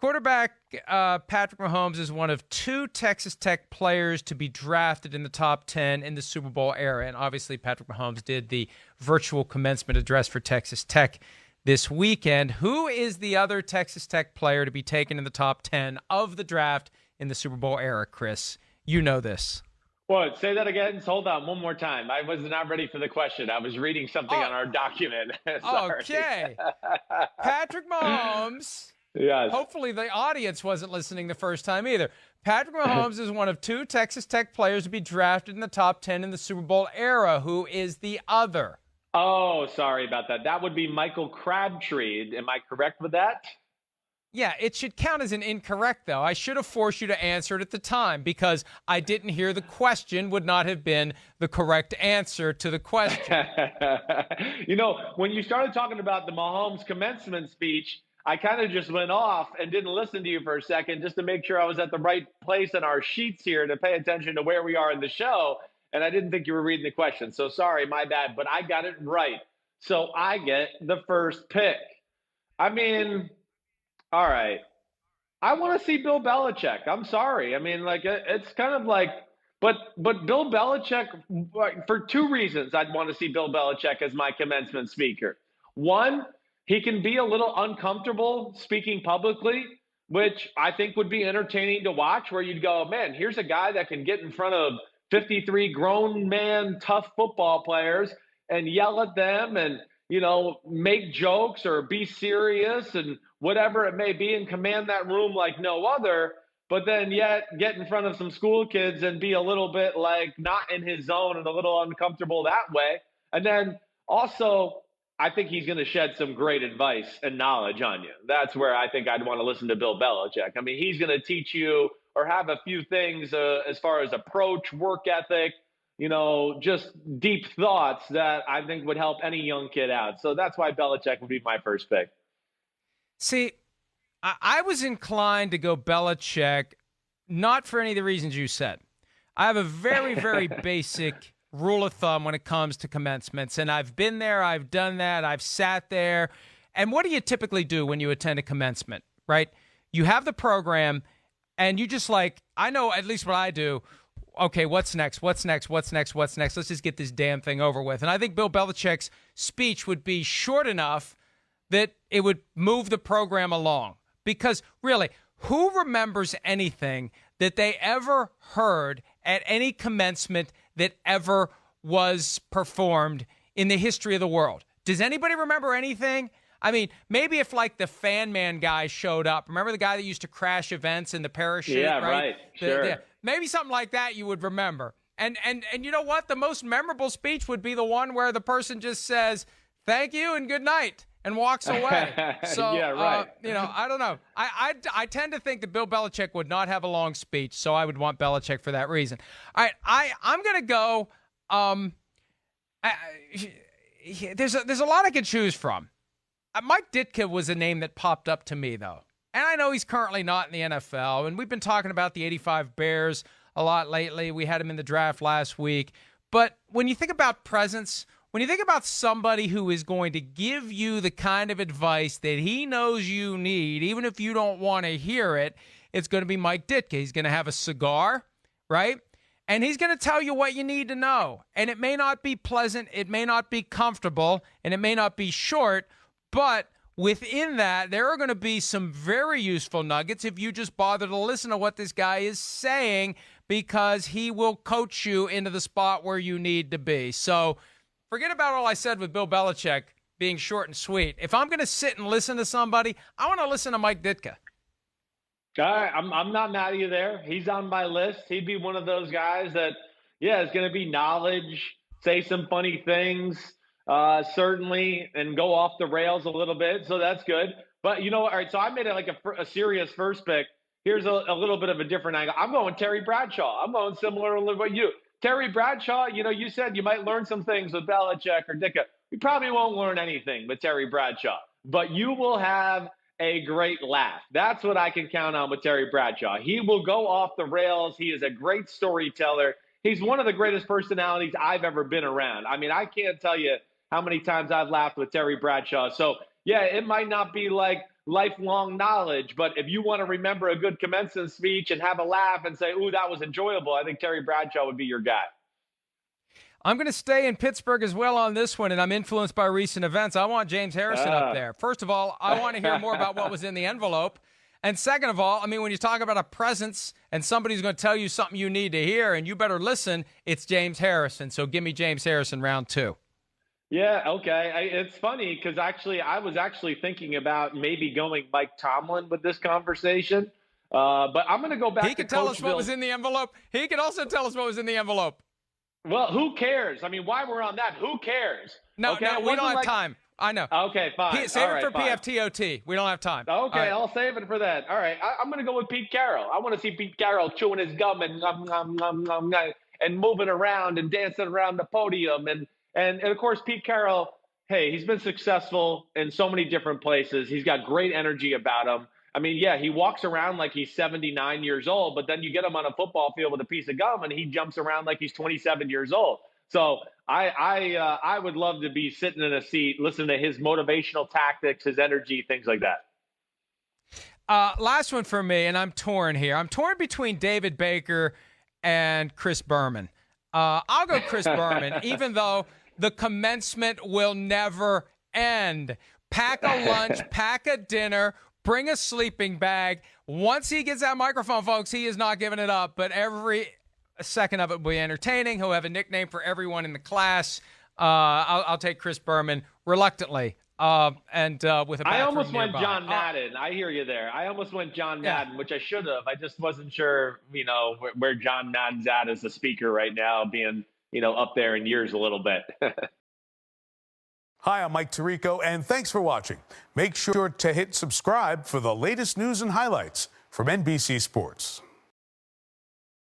Quarterback Patrick Mahomes is one of two Texas Tech players to be drafted in the top 10 in the Super Bowl era. And obviously, Patrick Mahomes did the virtual commencement address for Texas Tech this weekend. Who is the other Texas Tech player to be taken in the top 10 of the draft in the Super Bowl era, Chris? You know this. What? Say that again. Hold on one more time. I was not ready for the question. I was reading something on our document. Okay. Patrick Mahomes. Yes. Hopefully the audience wasn't listening the first time either. Patrick Mahomes is one of two Texas Tech players to be drafted in the top 10 in the Super Bowl era. Who is the other? Oh, sorry about that. That would be Michael Crabtree. Am I correct with that? Yeah, it should count as an incorrect, though. I should have forced you to answer it at the time because I didn't hear the question would not have been the correct answer to the question. When you started talking about the Mahomes commencement speech, I kind of just went off and didn't listen to you for a second just to make sure I was at the right place in our sheets here to pay attention to where we are in the show. And I didn't think you were reading the question. So sorry, my bad, but I got it right. So I get the first pick. I mean, all right. I want to see Bill Belichick. I'm sorry. I mean, it's kind of like, but Bill Belichick, for two reasons, I'd want to see Bill Belichick as my commencement speaker. One, he can be a little uncomfortable speaking publicly, which I think would be entertaining to watch, where you'd go, man, here's a guy that can get in front of 53 grown man, tough football players and yell at them and, make jokes or be serious and whatever it may be and command that room like no other. But then yet get in front of some school kids and be a little bit like not in his zone and a little uncomfortable that way. And then also, I think he's going to shed some great advice and knowledge on you. That's where I think I'd want to listen to Bill Belichick. I mean, he's going to teach you or have a few things as far as approach, work ethic, just deep thoughts that I think would help any young kid out. So that's why Belichick would be my first pick. See, I was inclined to go Belichick, not for any of the reasons you said. I have a very, very basic rule of thumb when it comes to commencements. And I've been there, I've done that, I've sat there. And what do you typically do when you attend a commencement, right? You have the program and you just I know at least what I do. Okay, what's next? What's next? What's next? What's next? Let's just get this damn thing over with. And I think Bill Belichick's speech would be short enough that it would move the program along. Because really, who remembers anything that they ever heard at any commencement that ever was performed in the history of the world? Does anybody remember anything? I mean, maybe if the fan man guy showed up. Remember the guy that used to crash events in the parachute? Yeah, right. Sure. Maybe something like that you would remember. And you know what? The most memorable speech would be the one where the person just says, "Thank you and good night," and walks away. So, yeah, right. I don't know. I tend to think that Bill Belichick would not have a long speech, so I would want Belichick for that reason. All right, I'm going to go. There's a lot I could choose from. Mike Ditka was a name that popped up to me, though. And I know he's currently not in the NFL, and we've been talking about the 85 Bears a lot lately. We had him in the draft last week. But when you think about presence, when you think about somebody who is going to give you the kind of advice that he knows you need, even if you don't want to hear it, it's going to be Mike Ditka. He's going to have a cigar, right? And he's going to tell you what you need to know. And it may not be pleasant, it may not be comfortable, and it may not be short, but within that, there are going to be some very useful nuggets if you just bother to listen to what this guy is saying, because he will coach you into the spot where you need to be. So forget about all I said with Bill Belichick being short and sweet. If I'm going to sit and listen to somebody, I want to listen to Mike Ditka. All right, I'm not mad at you there. He's on my list. He'd be one of those guys that, is going to be knowledge, say some funny things, certainly, and go off the rails a little bit. So that's good. But, all right, so I made it a serious first pick. Here's a little bit of a different angle. I'm going Terry Bradshaw. I'm going similar to what you. Terry Bradshaw, you said you might learn some things with Belichick or Ditka. You probably won't learn anything with Terry Bradshaw, but you will have a great laugh. That's what I can count on with Terry Bradshaw. He will go off the rails. He is a great storyteller. He's one of the greatest personalities I've ever been around. I mean, I can't tell you how many times I've laughed with Terry Bradshaw. So, yeah, it might not be like lifelong knowledge. But if you want to remember a good commencement speech and have a laugh and say, ooh, that was enjoyable, I think Terry Bradshaw would be your guy. I'm going to stay in Pittsburgh as well on this one, and I'm influenced by recent events. I want James Harrison up there. First of all, I want to hear more about what was in the envelope. And second of all, I mean, when you talk about a presence and somebody's going to tell you something you need to hear and you better listen, it's James Harrison. So give me James Harrison round 2. Yeah, okay. It's funny because I was actually thinking about maybe going Mike Tomlin with this conversation. But I'm going to go back to He could tell us what Bill. was in the envelope. He could also tell us what was in the envelope. Well, who cares? I mean, while we're on that, who cares? No, okay? no, we don't have time. I know. Okay, fine. Save All it for right, fine. PFTOT. We don't have time. Okay, right. I'll save it for that. All right, I'm going to go with Pete Carroll. I want to see Pete Carroll chewing his gum and and moving around and dancing around the podium. And of course, Pete Carroll, hey, he's been successful in so many different places. He's got great energy about him. I mean, yeah, he walks around like he's 79 years old, but then you get him on a football field with a piece of gum and he jumps around like he's 27 years old. So I would love to be sitting in a seat, listening to his motivational tactics, his energy, things like that. Last one for me, and I'm torn here. I'm torn between David Baker and Chris Berman. I'll go Chris Berman, even though the commencement will never end. Pack a lunch, pack a dinner, bring a sleeping bag. Once he gets that microphone, folks, he is not giving it up, but every second of it will be entertaining. He'll have a nickname for everyone in the class. I'll take Chris Berman reluctantly. And with a I almost nearby. went John Madden. I hear you there. I almost went John Madden, which I should have. I just wasn't sure, where John Madden's at as a speaker right now, being, up there in years a little bit. Hi, I'm Mike Tirico, and thanks for watching. Make sure to hit subscribe for the latest news and highlights from NBC Sports.